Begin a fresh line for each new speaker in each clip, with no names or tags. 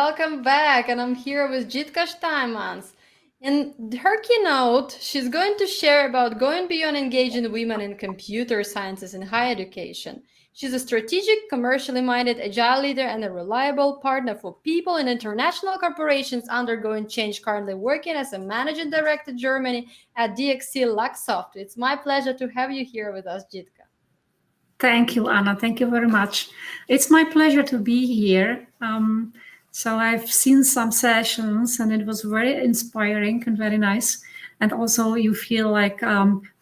welcome back. And I'm here with Jitka Steinmetz. In her keynote, she's going to share about going beyond engaging women in computer sciences in higher education. She's a strategic, commercially minded, agile leader and a reliable partner for people in international corporations undergoing change, currently working as a managing director in Germany at DXC Luxoft. It's my pleasure to have you here with us, Jitka.
Thank you, Anna. Thank you very much. It's my pleasure to be here. So I've seen some sessions and it was very inspiring and very nice. And also you feel like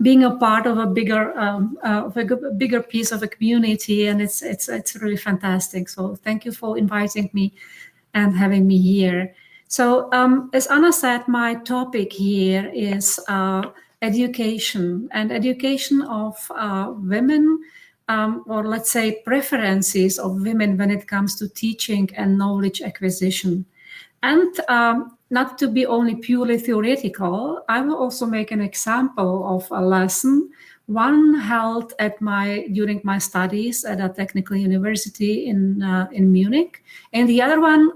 being a part of a bigger piece of a community, and it's really fantastic. So thank you for inviting me and having me here. So as Anna said, my topic here is education and education of women, or let's say preferences of women when it comes to teaching and knowledge acquisition. And not to be only purely theoretical, I will also make an example of a lesson, one held during my studies at a technical university in Munich, and the other one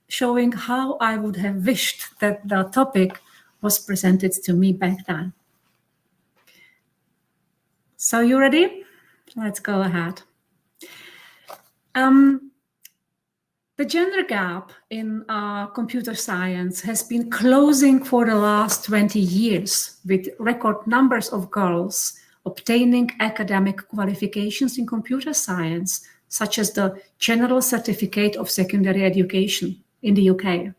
showing how I would have wished that the topic was presented to me back then. So you ready? Let's go ahead. The gender gap in computer science has been closing for the last 20 years, with record numbers of girls obtaining academic qualifications in computer science, such as the General Certificate of Secondary Education in the UK.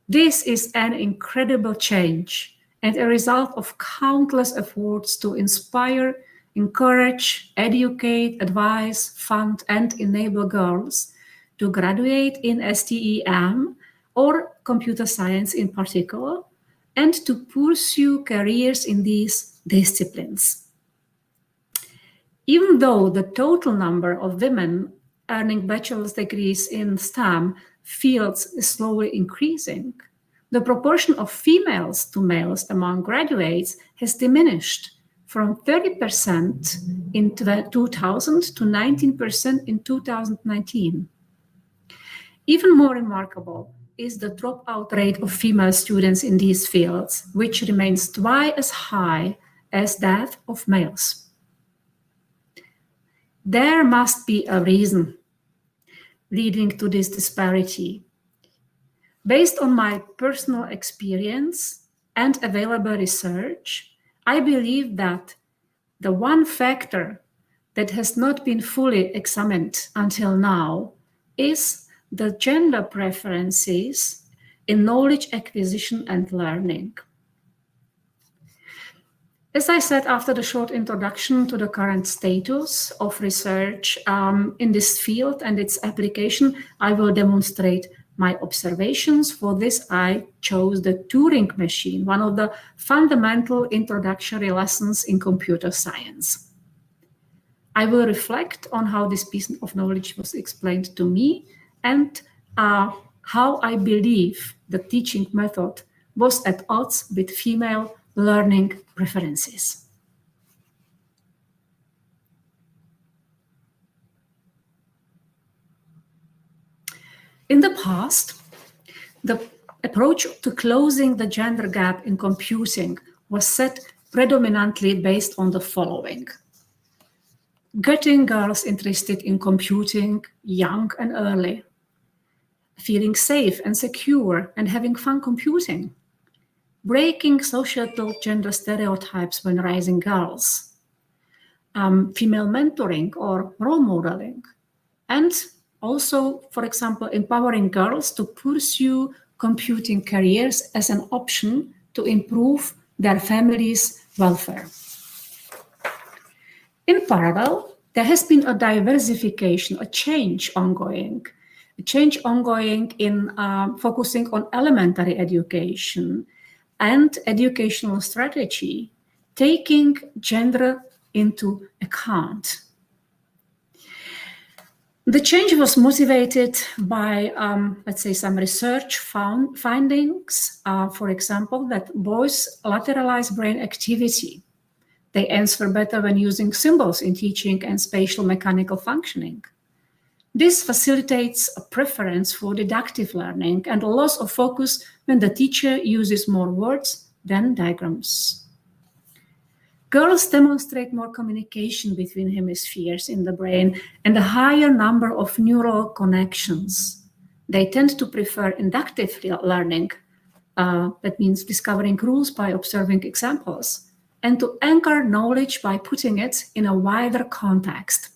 This is an incredible change and a result of countless efforts to inspire, encourage, educate, advise, fund, and enable girls to graduate in STEM or computer science in particular, and to pursue careers in these disciplines. Even though the total number of women earning bachelor's degrees in STEM fields is slowly increasing, the proportion of females to males among graduates has diminished from 30% in 2000 to 19% in 2019. Even more remarkable is the dropout rate of female students in these fields, which remains twice as high as that of males. There must be a reason leading to this disparity. Based on my personal experience and available research, I believe that the one factor that has not been fully examined until now is the gender preferences in knowledge acquisition and learning. As I said after the short introduction to the current status of research in this field and its application, I will demonstrate my observations. For this, I chose the Turing Machine, one of the fundamental introductory lessons in computer science. I will reflect on how this piece of knowledge was explained to me and how I believe the teaching method was at odds with female learning preferences. In the past, the approach to closing the gender gap in computing was set predominantly based on the following: getting girls interested in computing young and early, feeling safe and secure and having fun computing, breaking societal gender stereotypes when raising girls, female mentoring or role modeling, and also, for example, empowering girls to pursue computing careers as an option to improve their family's welfare. In parallel, there has been a diversification, a change ongoing in focusing on elementary education and educational strategy, taking gender into account. The change was motivated by, let's say, some research findings, for example, that boys lateralize brain activity. They answer better when using symbols in teaching and spatial mechanical functioning. This facilitates a preference for deductive learning and a loss of focus when the teacher uses more words than diagrams. Girls demonstrate more communication between hemispheres in the brain and a higher number of neural connections. They tend to prefer inductive learning, that means discovering rules by observing examples, and to anchor knowledge by putting it in a wider context.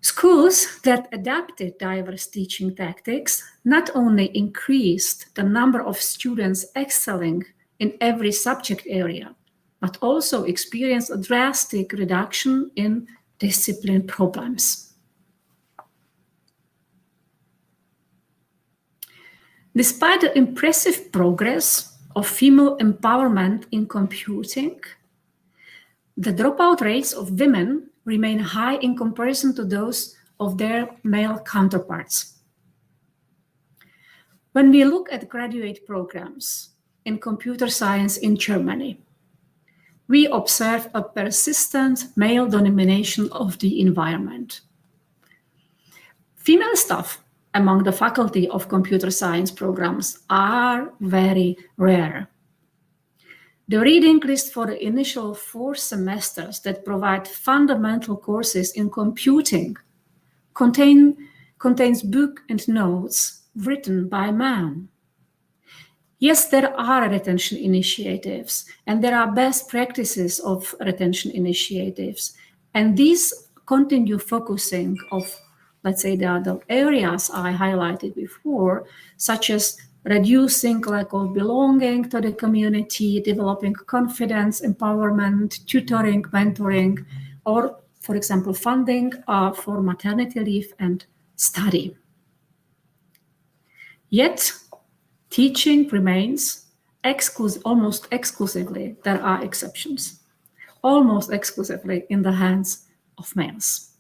Schools that adapted diverse teaching tactics not only increased the number of students excelling in every subject area, but also experienced a drastic reduction in discipline problems. Despite the impressive progress of female empowerment in computing, the dropout rates of women remain high in comparison to those of their male counterparts. When we look at graduate programs in computer science in Germany, we observe a persistent male domination of the environment. Female staff among the faculty of computer science programs are very rare. The reading list for the initial 4 semesters that provide fundamental courses in computing contains book and notes written by men. Yes, there are retention initiatives, and there are best practices of retention initiatives, and these continue focusing of, let's say, the areas I highlighted before, such as reducing lack of belonging to the community, developing confidence, empowerment, tutoring, mentoring, or, for example, funding for maternity leave and study. Yet, teaching remains almost exclusively, there are exceptions, almost exclusively in the hands of males.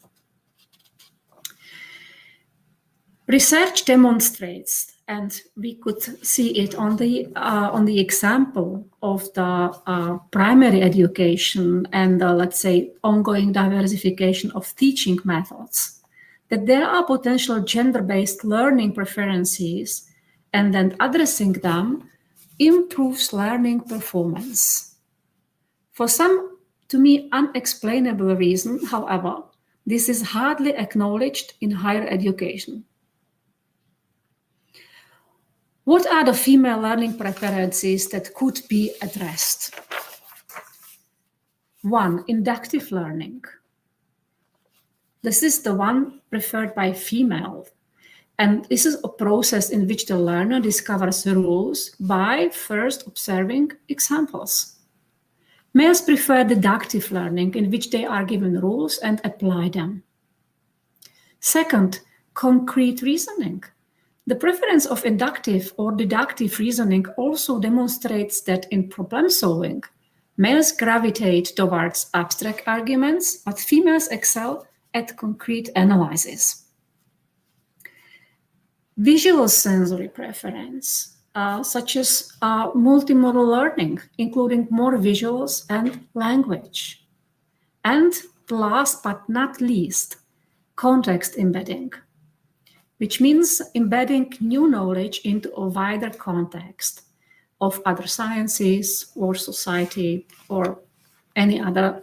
Research demonstrates, and we could see it on the example of the primary education and the, let's say, ongoing diversification of teaching methods, that there are potential gender-based learning preferences, and then addressing them improves learning performance. For some, to me, unexplainable reason, however, this is hardly acknowledged in higher education. What are the female learning preferences that could be addressed? 1, inductive learning. This is the one preferred by female. And this is a process in which the learner discovers rules by first observing examples. Males prefer deductive learning, in which they are given rules and apply them. 2nd, concrete reasoning. The preference of inductive or deductive reasoning also demonstrates that in problem solving, males gravitate towards abstract arguments, but females excel at concrete analysis. Visual sensory preference, such as multimodal learning, including more visuals and language. And last but not least, context embedding, which means embedding new knowledge into a wider context of other sciences or society or any other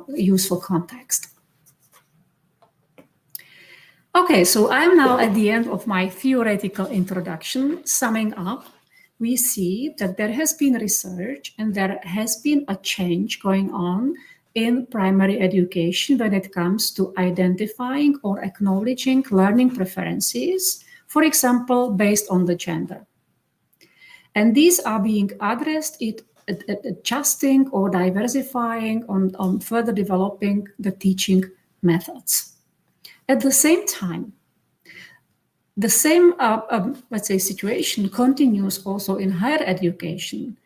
useful context. Okay, so I'm now at the end of my theoretical introduction. Summing up, we see that there has been research and there has been a change going on in primary education when it comes to identifying or acknowledging learning preferences, for example, based on the gender. And these are being addressed adjusting or diversifying on further developing the teaching methods. At the same time, the same, let's say, situation continues also in higher education,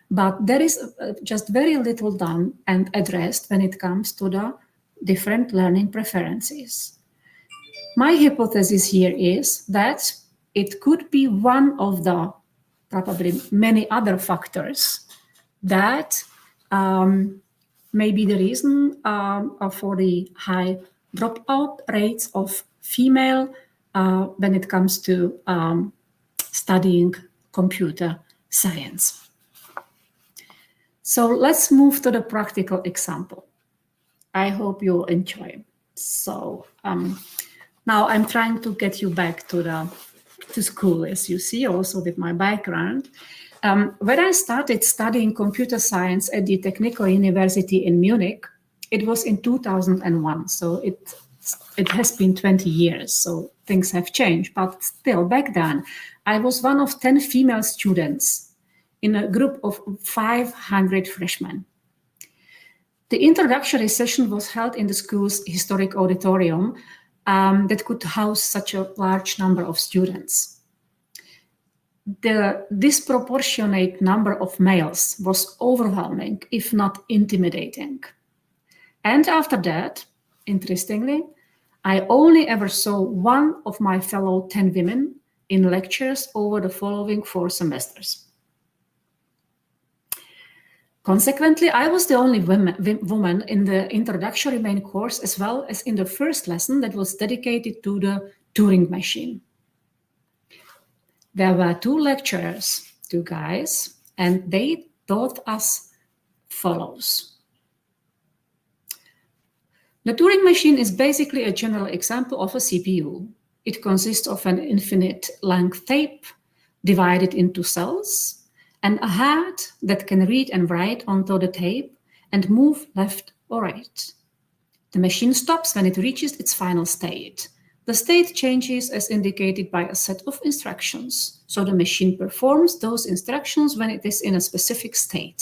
but there is just very little done and addressed when it comes to the different learning preferences. My hypothesis here is that it could be one of the probably many other factors that may be the reason for the high dropout rates of female when it comes to studying computer science. So let's move to the practical example. I hope you'll enjoy. So now I'm trying to get you back to school, as you see, also with my background. When I started studying computer science at the Technical University in Munich, it was in 2001. So it has been 20 years, so things have changed. But still, back then, I was one of 10 female students in a group of 500 freshmen. The introductory session was held in the school's historic auditorium that could house such a large number of students. The disproportionate number of males was overwhelming, if not intimidating. And after that, interestingly, I only ever saw one of my fellow 10 women in lectures over the following 4 semesters. Consequently, I was the only woman in the introductory main course, as well as in the first lesson that was dedicated to the Turing Machine. There were 2 lecturers, 2 guys, and they taught us follows. The Turing Machine is basically a general example of a CPU. It consists of an infinite length tape divided into cells and a head that can read and write onto the tape and move left or right. The machine stops when it reaches its final state. The state changes as indicated by a set of instructions. So the machine performs those instructions when it is in a specific state.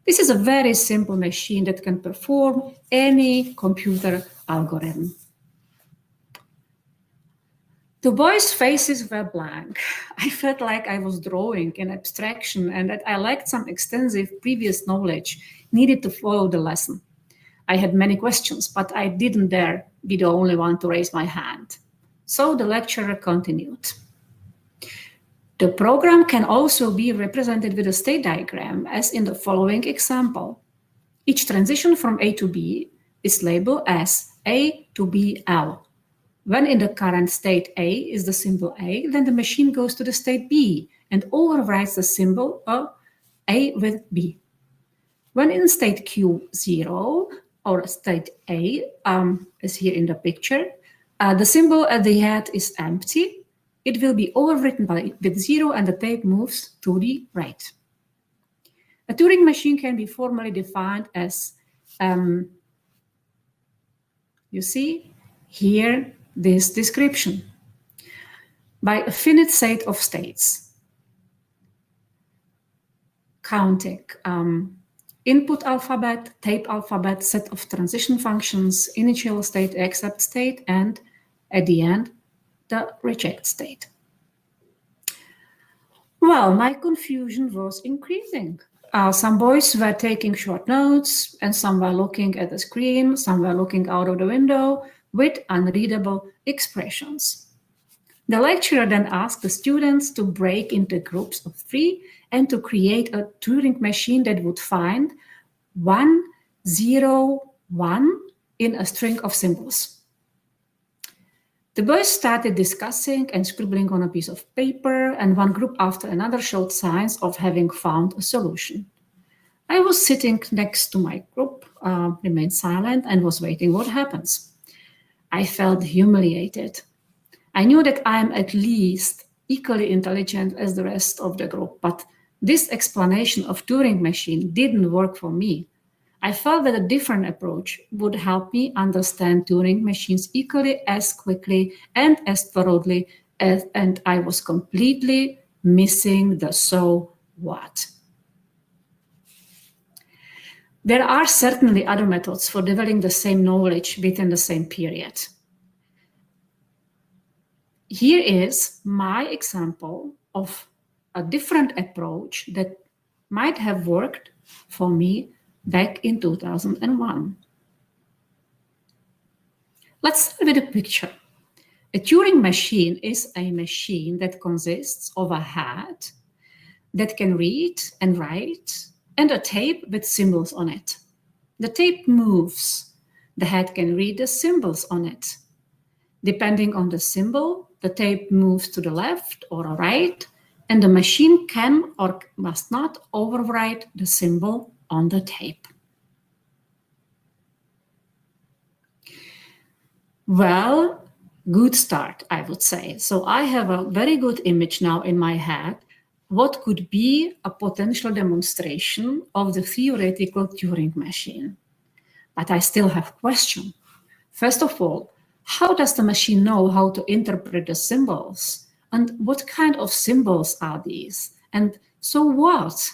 This is a very simple machine that can perform any computer algorithm. The boys' faces were blank. I felt like I was drawing an abstraction and that I lacked some extensive previous knowledge needed to follow the lesson. I had many questions, but I didn't dare be the only one to raise my hand. So the lecturer continued. The program can also be represented with a state diagram, as in the following example. Each transition from A to B is labeled as A to BL. When in the current state A is the symbol A, then the machine goes to the state B and overwrites the symbol A with B. When in state Q0, or state A, as here in the picture, the symbol at the head is empty. It will be overwritten with 0 and the tape moves to the right. A Turing machine can be formally defined as, you see here this description, by a finite set of states, counting input alphabet, tape alphabet, set of transition functions, initial state, accept state, and at the end, the reject state. Well, my confusion was increasing. Some boys were taking short notes, and some were looking at the screen, some were looking out of the window with unreadable expressions. The lecturer then asked the students to break into groups of 3 and to create a Turing machine that would find 1, 0, 1 in a string of symbols. The boys started discussing and scribbling on a piece of paper, and one group after another showed signs of having found a solution. I was sitting next to my group, remained silent, and was waiting what happens. I felt humiliated. I knew that I am at least equally intelligent as the rest of the group, but this explanation of Turing machine didn't work for me. I felt that a different approach would help me understand Turing machines equally as quickly and as thoroughly, and I was completely missing the so what. There are certainly other methods for developing the same knowledge within the same period. Here is my example of a different approach that might have worked for me back in 2001. Let's start with a picture. A Turing machine is a machine that consists of a head that can read and write and a tape with symbols on it. The tape moves The head can read the symbols on it. Depending on the symbol, the tape moves to the left or right, and the machine can or must not overwrite the symbol on the tape. Well, good start, I would say. So I have a very good image now in my head what could be a potential demonstration of the theoretical Turing machine. But I still have questions. First of all, how does the machine know how to interpret the symbols? And what kind of symbols are these? And so what?